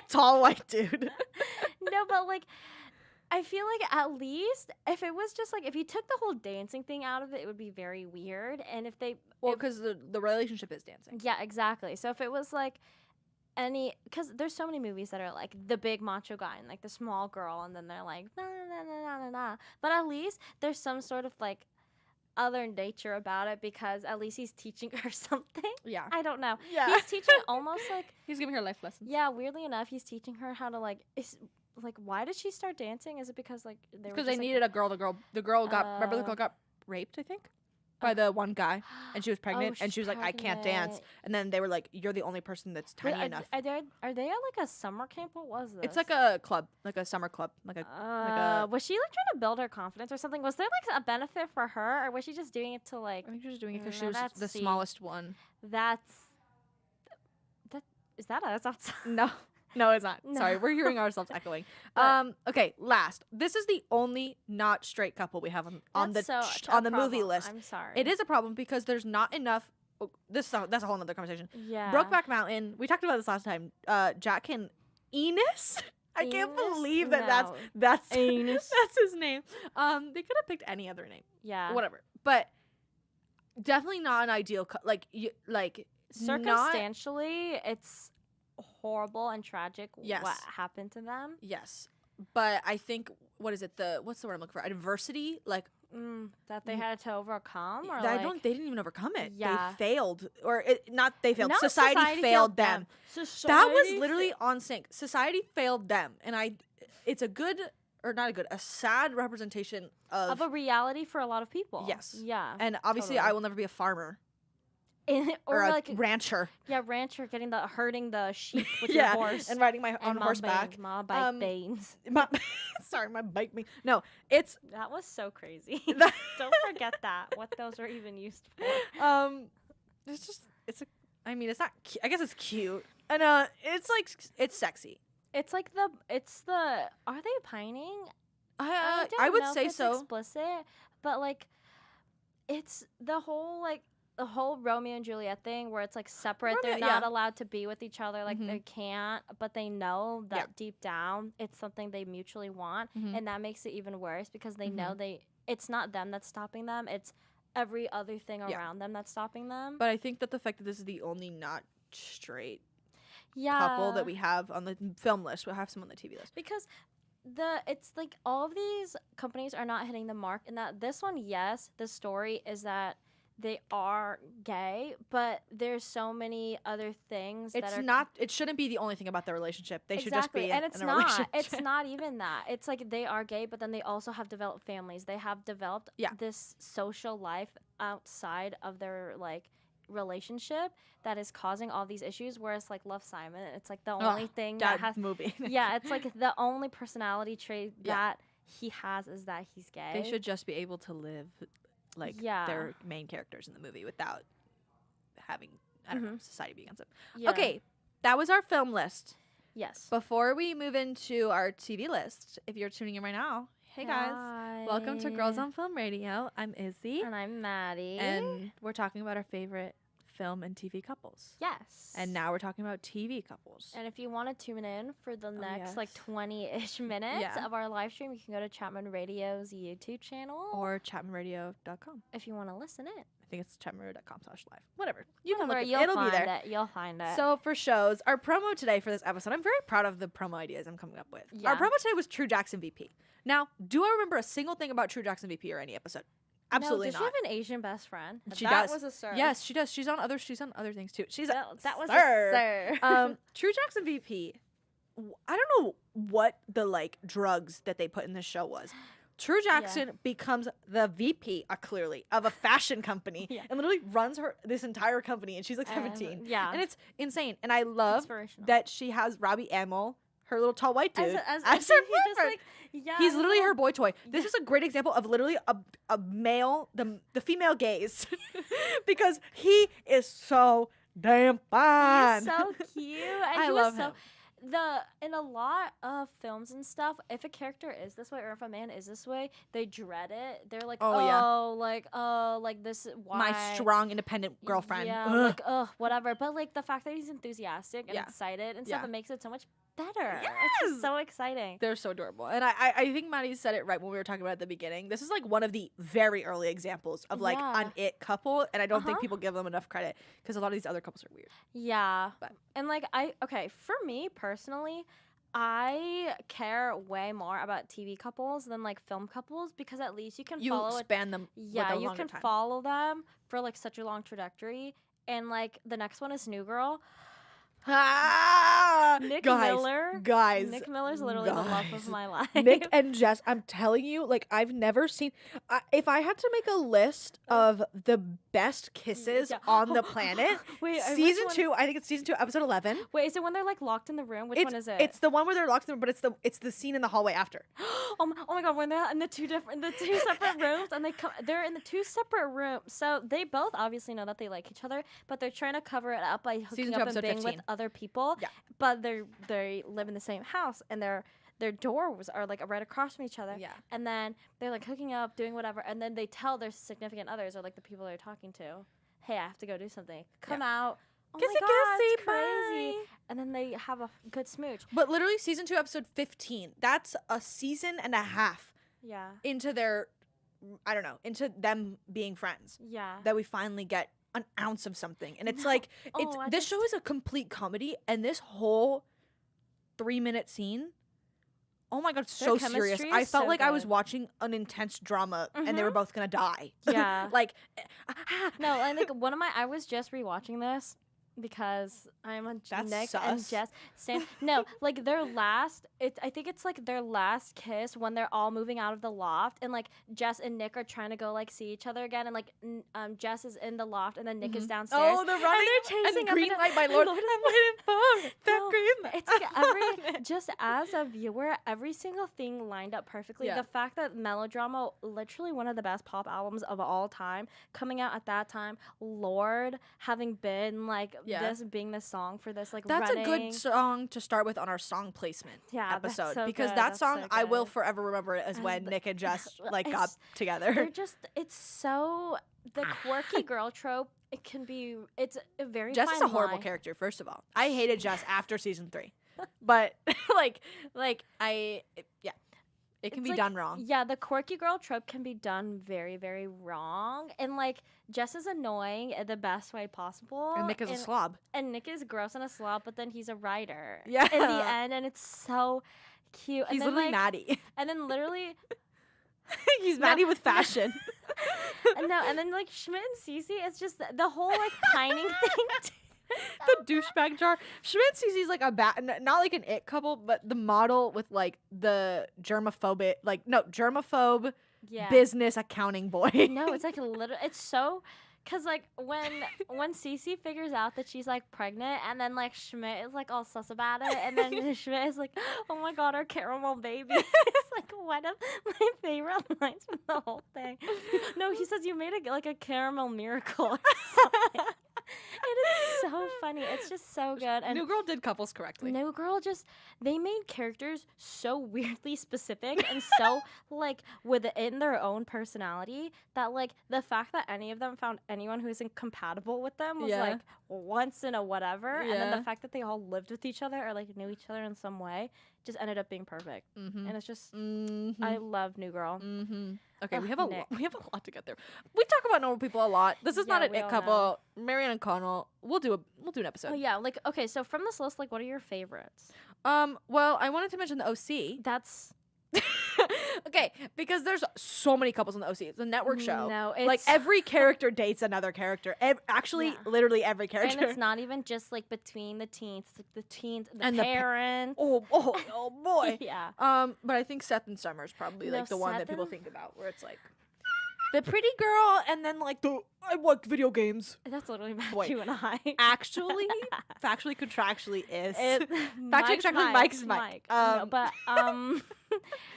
tall white dude. No, but like, I feel like at least if it was just like if you took the whole dancing thing out of it, it would be very weird. And if they, Well, because the relationship is dancing. yeah, exactly. So if it was like because there's so many movies that are like the big macho guy and like the small girl, and then they're like na na na na na na. But at least there's some sort of like other nature about it, because at least he's teaching her something. Yeah. I don't know. Yeah. He's teaching almost like He's giving her life lessons. yeah. Weirdly enough, he's teaching her how to like why did she start dancing? Is it because like Because they needed a girl. The girl got remember the girl got raped, I think, by the one guy, and she was pregnant, and she was like, I can't dance, and then they were like, you're the only person that's tiny enough. Are they at like a summer camp? What was this? It's like a club, like a summer club, like a. Was she like trying to build her confidence or something? Was there like a benefit for her, or was she just doing it to like? I think she was doing it because she was let's the see. smallest one. That is that us outside? No. No, it's not. No. Sorry, we're hearing ourselves echoing. Okay, last. This is the only not straight couple we have on That's the movie problem. list. I'm sorry. It is a problem because there's not enough. That's a whole other conversation. Yeah. Brokeback Mountain. We talked about this last time. Jack and Enos. I can't Enos? believe that No. that's Enos. that's his name. They could have picked any other name. Yeah. Whatever. But definitely not an ideal. Circumstantially, it's horrible and tragic Yes. what happened to them. Yes, but I think what's the word I'm looking for? Adversity, like that they had to overcome, or they didn't even overcome it. Yeah. They failed, or not they failed. No, Society failed them. That was Society literally on sync. Society failed them, and it's a good or not a good, a sad representation of a reality for a lot of people. Yes. Yeah. And obviously, totally. I will never be a farmer. or a like rancher. Yeah, rancher herding the sheep with Yeah, your horse and riding on horseback. My bike banes. Sorry, my bike me. No, it's that was so crazy. Don't forget that. What those were even used for. It's not. I guess it's cute, and it's sexy. It's like are they pining? I don't would know if say it's so. Explicit, but like, it's the whole Romeo and Juliet thing where it's like separate. They're not allowed to be with each other. Like they can't, but they know that deep down it's something they mutually want, and that makes it even worse because they know it's not them that's stopping them. It's every other thing around them that's stopping them. But I think that the fact that this is the only not straight couple that we have on the film list, we'll have some on the TV list. Because it's like all of these companies are not hitting the mark, and that this one, yes, the story is that they are gay, but there's so many other things it shouldn't be the only thing about their relationship. They should just be and in a relationship. It's not even that. It's like they are gay, but then they also have developed families. They have developed this social life outside of their like relationship that is causing all these issues, whereas like Love, Simon, it's like the only thing that has movie. Yeah, it's like the only personality trait that he has is that he's gay. They should just be able to live like their main characters in the movie without having society be against them. Yeah. Okay, that was our film list. Yes. Before we move into our TV list, if you're tuning in right now, hey guys, welcome to Girls on Film Radio. I'm Izzy. And I'm Maddie. And we're talking about our favorite film and TV couples. Yes. And now we're talking about TV couples. And if you want to tune in for the next like 20-ish minutes of our live stream, you can go to Chapman Radio's YouTube channel. Or chapmanradio.com. If you want to listen in. I think it's chapmanradio.com/live. Whatever. You can look You'll it'll find be there. You'll find it. So for shows, our promo today for this episode, I'm very proud of the promo ideas I'm coming up with. Yeah. Our promo today was True Jackson VP. Now, do I remember a single thing about True Jackson VP or any episode? Absolutely no, not. Does she have an Asian best friend? She that does. was a sir. Yes, she does. She's on other things too. That was sir. a sir. True Jackson VP. I don't know what the like drugs that they put in this show was. True Jackson becomes the VP, clearly, of a fashion company and literally runs this entire company, and she's like 17. And it's insane. And I love that she has Robbie Amell, her little tall white dude, as her boyfriend. He's literally her boy toy. This is a great example of literally a male, the female gaze, because he is so damn fine. He's so cute. And I he love was so him. in a lot of films and stuff, if a character is this way or if a man is this way, they dread it. They're like, like this why My strong, independent girlfriend. Yeah, Ugh. like whatever. But like the fact that he's enthusiastic and excited and stuff, it makes it so much better. It's just so exciting. They're so adorable. And I think Maddie said it right when we were talking about it at the beginning. This is like one of the very early examples of like an it couple, and I don't think people give them enough credit because a lot of these other couples are weird. Yeah. And like for me personally, I care way more about TV couples than like film couples because at least you can follow span them. Yeah, with a you longer can time. follow them for like such a long trajectory. And like the next one is New Girl. Nick Miller. Guys. Nick Miller's literally the love of my life. Nick and Jess, I'm telling you, like, I've never seen. If I had to make a list of the best kisses on the planet, Wait, season 2, I think it's season 2, episode 11. Wait, is it when they're like locked in the room? Which one is it? It's the one where they're locked in the room, but it's the scene in the hallway after. Oh my god, when they're in the two separate rooms and they're in the two separate rooms. So they both obviously know that they like each other, but they're trying to cover it up by hooking up and being 15. with other people. Yeah. But they live in the same house and their doors are like right across from each other. Yeah. And then they're like hooking up, doing whatever, and then they tell their significant others or like the people they're talking to, hey, I have to go do something. Come out. Oh Kissy, my god, it's kissy, crazy. bye. And then they have a good smooch. But literally, season 2, episode 15. That's a season and a half Yeah. into their, I don't know, into them being friends. Yeah. That we finally get an ounce of something. And it's like, this show is a complete comedy, and this whole 3-minute scene, oh my god, so serious. I felt like I was watching an intense drama and they were both gonna die. Yeah. Like, No, I think I was just rewatching this because I'm a That's Nick sus. and Jess. No, like their last. I think it's like their last kiss when they're all moving out of the loft, and like Jess and Nick are trying to go like see each other again, and like Jess is in the loft, and then Nick is downstairs. oh, they're running, and they're chasing and up green and light, my lord. I'm waiting for that No, green light. It's like just as a viewer, every single thing lined up perfectly. Yeah. The fact that Melodrama, literally one of the best pop albums of all time, coming out at that time, Lord having been like this being the song for this, like That's running. a good song to start with on our song placement that's episode so because good, that that's song so I will good. forever remember it as when Nick and Jess like got It's- together. They're just, it's so, the quirky girl trope, it's a very Jess is fine a horrible line. character. First of all, I hated Jess after season 3, but like it can It's be like- done wrong. Yeah, the quirky girl trope can be done very, very wrong. And like Jess is annoying in the best way possible. And Nick is a slob. And Nick is gross and a slob, but then he's a writer. Yeah. In the end, and it's so cute. He's and then, literally like, Maddie. And then literally He's Maddie with fashion. and then like Schmidt and Cece, it's just the whole like pining thing. The douchebag jar. Schmidt and Cece's like a not like an it couple, but the model with like the germophobe Yeah. business accounting boy. No, it's like a little. It's so, cause like when Cece figures out that she's like pregnant, and then like Schmidt is like all sus about it, and then Schmidt is like, "Oh my god, our caramel baby!" It's like one of my favorite lines from the whole thing. No, he says you made a caramel miracle or something. It is so funny. It's just so good. And New Girl did couples correctly. New Girl they made characters so weirdly specific and so like within their own personality that like the fact that any of them found anyone who isn't compatible with them was like once in a whatever, and then the fact that they all lived with each other or like knew each other in some way just ended up being perfect. And it's just I love New Girl. Okay, Ugh, we have Nick. we have a lot to get there. We talk about normal people a lot. This is not Yeah, an we it all couple. Marianne and Connell. We'll do an episode. Oh yeah, like okay, so from this list, like what are your favorites? Well, I wanted to mention the OC. That's Okay, because there's so many couples on the OC. It's a network show. No, like it's- every character dates another character. Actually, Yeah. literally every character. and it's not even just like between the teens, it's like the teens, the And the parents. oh boy. Yeah. But I think Seth and Summer is probably No, like the one that Seth people and- think about, where it's like the pretty girl, and then like I like video games. That's literally Wait. Matthew and I. Actually, factually, contractually is. Factually, Contractually, Mike's Mike. No, but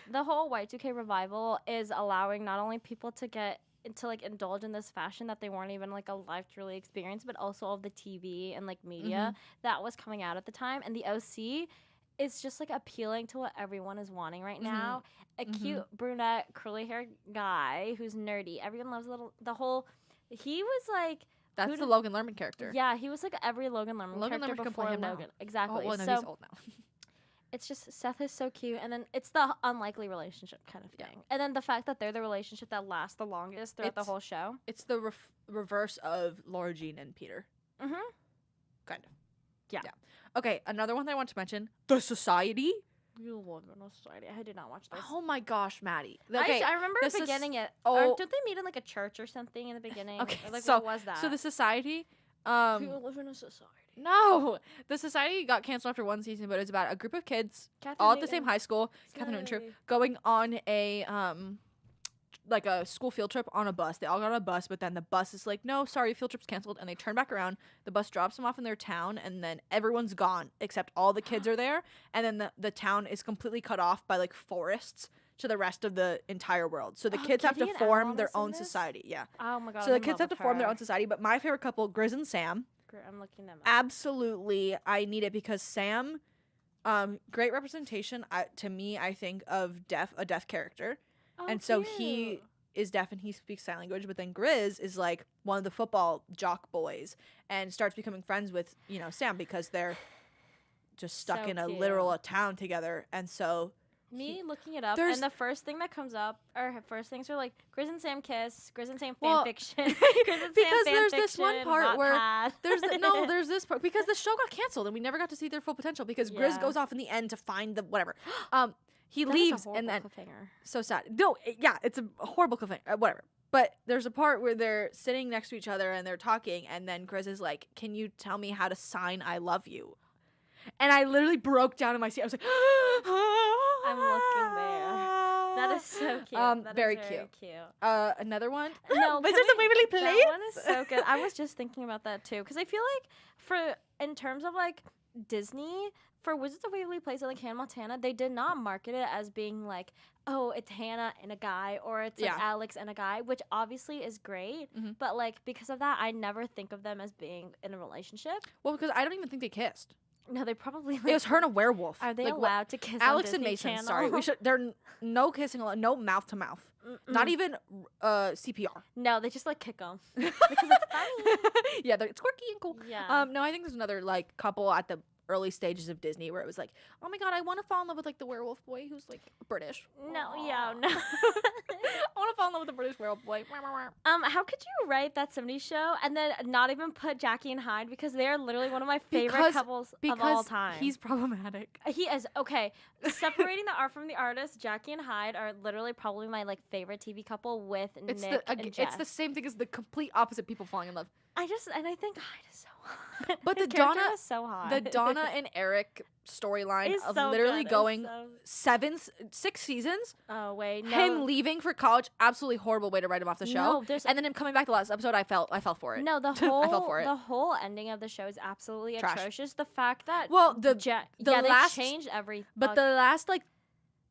the whole Y2K revival is allowing not only people to get to like indulge in this fashion that they weren't even like alive to really experience, but also all of the TV and like media that was coming out at the time. And the OC is just like appealing to what everyone is wanting right now. A cute brunette curly haired guy who's nerdy. Everyone loves he was like That's the Logan Lerman character. Yeah, he was like every Logan Lerman character Lerman can before play him Logan. now. Exactly. Oh, well, no, so he's old now. it's just Seth is so cute, and then it's the unlikely relationship kind of thing, and then the fact that they're the relationship that lasts the longest throughout the whole show. It's the reverse of Laura Jean and Peter. Mm-hmm. Kind of. Yeah. Okay, another one that I want to mention: The Society. You love No Society. I did not watch this. Oh my gosh, Maddie. Okay, I remember beginning it. Oh, don't they meet in like a church or something in the beginning? Okay, Or, like so what was that? So The Society. You live in a society. No, The Society got canceled after one season, but it's about a group of kids all at the same high school, Catherine and True, going on a like a school field trip on a bus. They all got on a bus, but then the bus is like, no, sorry, field trip's canceled, and they turn back around. The bus drops them off in their town, and then everyone's gone except all the kids are there, and then the town is completely cut off by like forests to the rest of the entire world. So the kids have to form their own society. Yeah. Oh my god. So the kids have to form their own society. But my favorite couple, Grizz and Sam. I'm looking them up. Absolutely, I need it because Sam, great representation to me. I think of a deaf character, and so he is deaf and he speaks sign language. But then Grizz is like one of the football jock boys and starts becoming friends with Sam because they're just stuck in a literal town together, and so. Me looking it up, and the first thing that comes up, or first things are like Grizz and Sam kiss, Grizz and Sam fanfiction, because there's this one part where there's this part because the show got canceled and we never got to see their full potential because Grizz goes off in the end to find the whatever. He leaves and then so sad. No, it's a horrible cliffhanger. Whatever. But there's a part where they're sitting next to each other and they're talking, and then Grizz is like, "Can you tell me how to sign I love you?" And I literally broke down in my seat. I was like, I'm looking there. That is so cute. Very cute. Another one. No, Wizards of Waverly Place. That one is so good. I was just thinking about that too, because I feel like in terms of like Disney, for Wizards of Waverly Place and like Hannah Montana, they did not market it as being like, oh, it's Hannah and a guy, or it's like Alex and a guy, which obviously is great. But like because of that, I never think of them as being in a relationship. Well, because I don't even think they kissed. No, they probably. It was her and a werewolf. Are they allowed to kiss? Alex on and Mason. Channel? Sorry, we should. There no kissing, no mouth to mouth. Not even CPR. No, they just like kick them because it's funny. Yeah, it's quirky and cool. Yeah. No, I think there's another like couple at the early stages of Disney where it was like, oh my god, I want to fall in love with like the werewolf boy who's like British. No. I want to fall in love with the British werewolf boy. How could you write that 70s show and then not even put Jackie and Hyde, because they are literally one of my favorite couples of all time. He's problematic. He is. Okay, separating the art from the artist, Jackie and Hyde are literally probably my like favorite TV couple with Nick and Jeff. It's the same thing as the complete opposite people falling in love. I think Hyde is so hot. But His the Donna is so hot. The Donna and Eric storyline of so literally good. going 6 seasons. Oh wait, no. Him leaving for college, absolutely horrible way to write him off the show. No, and then him coming back the last episode, I fell for it. No, the whole I fell for it. The whole ending of the show is absolutely Trash. atrocious. The fact that they changed everything. But the last like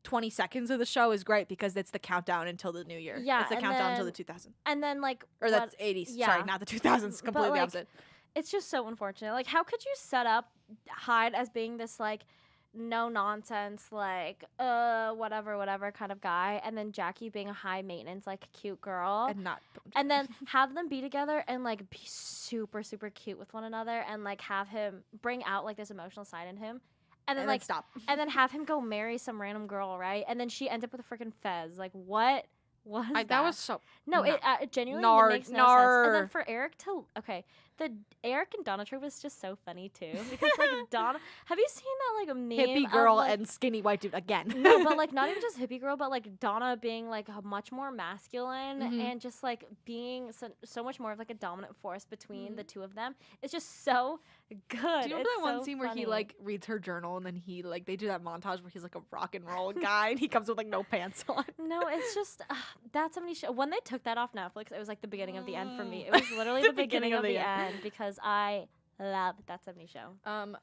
20 seconds of the show is great because it's the countdown until the new year. Yeah, it's the countdown until the 2000s. And then like that's 80s. Yeah. Sorry, not the 2000s. Completely like, opposite. It's just so unfortunate. Like, how could you set up Hyde as being this like no nonsense, like whatever kind of guy, and then Jackie being a high maintenance, like cute girl, and then have them be together and like be super super cute with one another, and like have him bring out like this emotional side in him. And then like stop. And then have him go marry some random girl, right? And then she ends up with a freaking fez. Like what was that? That was so it genuinely makes no sense. And then for Eric the Eric and Donna trope is just so funny too, because like Donna, have you seen that like a meme hippie girl of, like, and skinny white dude again? No, but like not even just hippie girl, but like Donna being like much more masculine and just like being so much more of like a dominant force between the two of them. It's just so good. Do you remember that one scene where he like reads her journal and then he like they do that montage where he's like a rock and roll guy and he comes with like no pants on? No, it's just that 70s show. When they took that off Netflix, it was like the beginning of the end for me. It was literally the beginning of the end because I love that 70s show.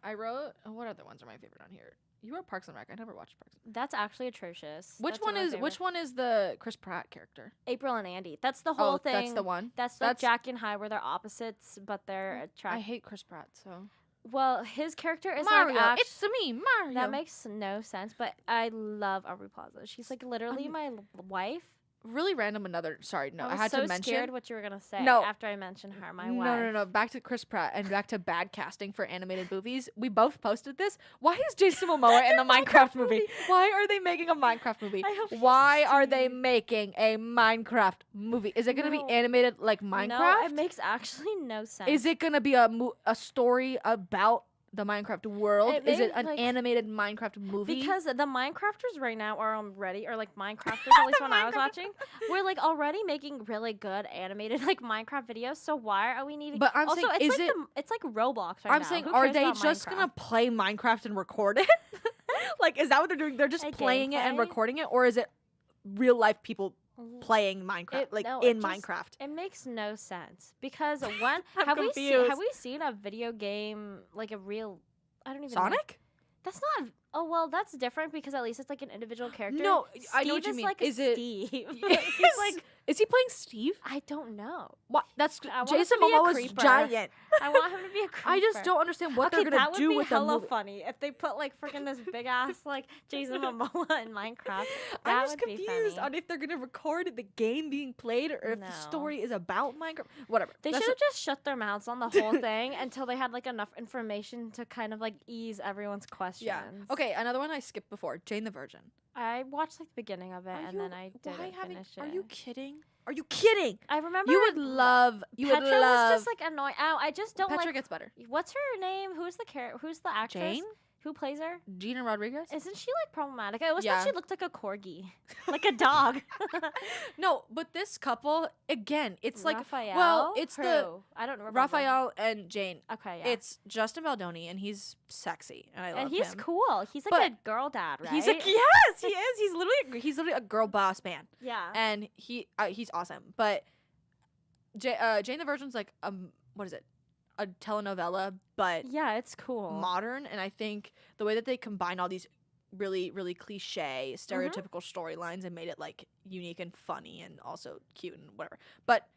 I wrote what other ones are my favorite on here? You wrote Parks and Rec. I never watched Parks. That's actually atrocious. Which That's one of my one is the Chris Pratt character? April and Andy. That's the whole thing. That's the one. That's like Jack and Hyde, where they're opposites, but they're attracted. I hate Chris Pratt, so. Well, his character is Mario. like It's me, Mario. That makes no sense, but I love Aubrey Plaza. She's like literally my wife. Really random. Sorry, no. I was had so to mention. scared what you were gonna say. No. After I mentioned her, my wife. No. Back to Chris Pratt and back to bad casting for animated movies. We both posted this. Why is Jason Momoa in the Minecraft movie? Why are they making a Minecraft movie? Why are they making a Minecraft movie? Is it gonna be animated like Minecraft? No, it makes actually no sense. Is it gonna be a story about the Minecraft world? Is it an animated Minecraft movie? Because the Minecrafters right now are already, or like Minecrafters, at least when I was watching, we're like already making really good animated like Minecraft videos. So why are we needing? But I'm also, saying, it's is like it? It's like Roblox right I'm now. saying, Who are cares they about just Minecraft? gonna play Minecraft and record it? Like, is that what they're doing? They're just playing it and gameplay? recording it, or is it real life people playing Minecraft, in Minecraft? It makes no sense because one, I'm have confused. we seen a video game like a real? I don't even know. Sonic? That's not. Oh well, that's different because at least it's like an individual character. No, Steve I know what you is mean. Like Is a it? Steve? He's like, is he playing Steve? I don't know. What? That's I want him Jason to be a Momoa's creeper. giant. I want him to be a creeper. I just don't understand what okay, they're gonna do with the that would be hella movie. funny if they put like freaking this big ass like Jason Momoa in Minecraft. That I'm just would be confused funny. on if they're gonna record the game being played or if the story is about Minecraft. Whatever. They should have just shut their mouths on the whole thing until they had like enough information to kind of like ease everyone's questions. Yeah. Okay, another one I skipped before, Jane the Virgin. I watched like the beginning of it and then I didn't finish it. Are you kidding? Are you kidding? I remember You would love. Petra was just like annoying. I just don't Petra like. gets better. What's her name? Who's the actress? Jane? Who plays her? Gina Rodriguez? Isn't she like problematic? I always Yeah. thought she looked like a corgi, like a dog. No, but this couple again, it's like Raphael? well, it's Who? the I don't remember. Raphael and Jane. Okay, yeah. It's Justin Baldoni, and he's sexy, and I love and he's him. cool. He's like But a girl dad, right? He's like yes, he is. He's literally a girl boss man. Yeah. And he's awesome. But Jane the Virgin's like what is it? A telenovela, but yeah, it's cool. modern, and I think the way that they combine all these really, really cliche, stereotypical storylines and made it like unique and funny and also cute and whatever. But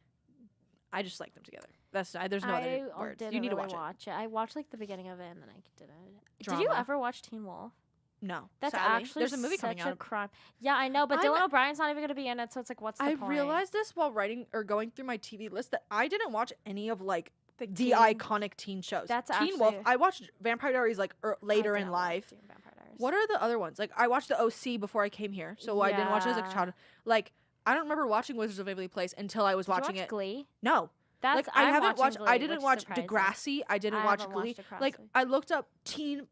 I just like them together. There's no other words. Didn't You need really to watch it. I watched like the beginning of it and then I didn't. Drama. Did you ever watch Teen Wolf? No, That's sadly. actually There's a movie such coming a out. crime. Yeah, I know, but I'm- Dylan O'Brien's not even gonna be in it, so it's like, what's the I point? realized this while writing or going through my TV list that I didn't watch any of like the teen- iconic teen shows. That's Teen Wolf. actually- I watched Vampire Diaries like later in didn't watch life. Teen Vampire Diaries. What are the other ones? Like I watched the OC before I came here, so I didn't watch it as a Yeah. child. Like I don't remember watching Wizards of Waverly Place until I was Did you watching watch it. Glee? No. That's Like I I'm haven't watching watched. Glee, I which didn't is watch surprising. Degrassi. I didn't I watch haven't Glee. watched Like Degrassi. I looked up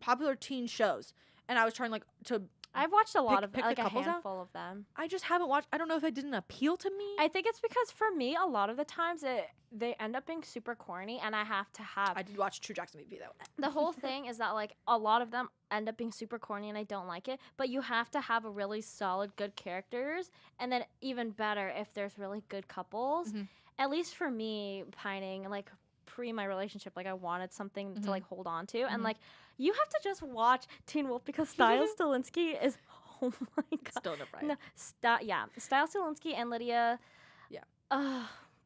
popular teen shows, and I was trying like to. I've watched a lot pick of like the a couples out? handful of them. I just haven't watched. I don't know if it didn't appeal to me. I think it's because for me, a lot of the times they end up being super corny, and I have to have. I did watch True Jackson VP though. The whole thing is that like a lot of them end up being super corny, and I don't like it. But you have to have a really solid, good characters, and then even better if there's really good couples. Mm-hmm. At least for me, pining like pre my relationship, like I wanted something to like hold on to, and like you have to just watch Teen Wolf because Stiles Stilinski is. Oh my god. Still in a fright. No, Stiles Stilinski and Lydia. Yeah.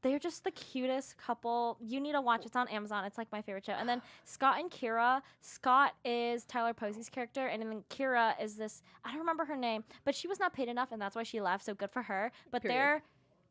They're just the cutest couple. You need to watch it. It's on Amazon. It's like my favorite show. And then Scott and Kira. Scott is Tyler Posey's character, and then Kira is this. I don't remember her name, but she was not paid enough, and that's why she left. So good for her. But Period. their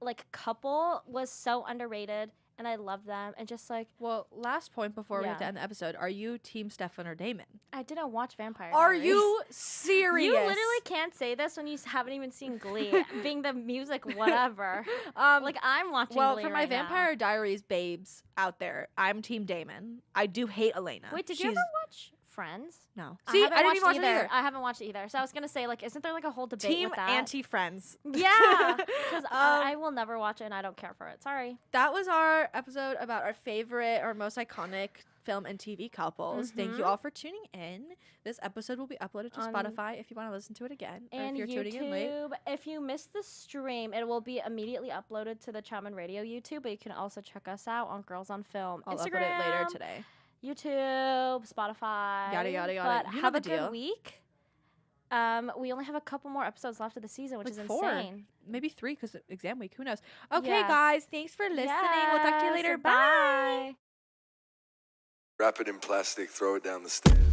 like couple was so underrated, and I love them. And just like Well, last point before we have to Yeah. end the episode: are you Team Stefan or Damon? I didn't watch Vampire Are Diaries. you serious? You literally can't say this when you haven't even seen Glee, being the music whatever. Like I'm watching. Well, Glee for my right now. Vampire Diaries babes out there, I'm Team Damon. I do hate Elena. Wait, did you ever watch Friends? No. See, I didn't even watch it either. I haven't watched it either. So I was gonna say, like, isn't there like a whole debate Team with that? anti-Friends. Yeah, because I will never watch it and I don't care for it. Sorry. That was our episode about our favorite or most iconic film and TV couples. Thank you all for tuning in. This episode will be uploaded to On- Spotify if you want to listen to it again. Or And if you're tuning in late. YouTube, if you missed the stream, it will be immediately uploaded to the Chapman Radio YouTube, but you can also check us out on Girls on Film I'll Instagram, upload it later today. YouTube, Spotify. Yada, yada, yada. But You know have the a deal. good week. We only have a couple more episodes left of the season, which Like is 4, insane. maybe 3 because exam week. Who knows? Okay, Yeah. guys, thanks for listening. We'll talk to you Yes, later. bye. Wrap it in plastic, throw it down the stairs.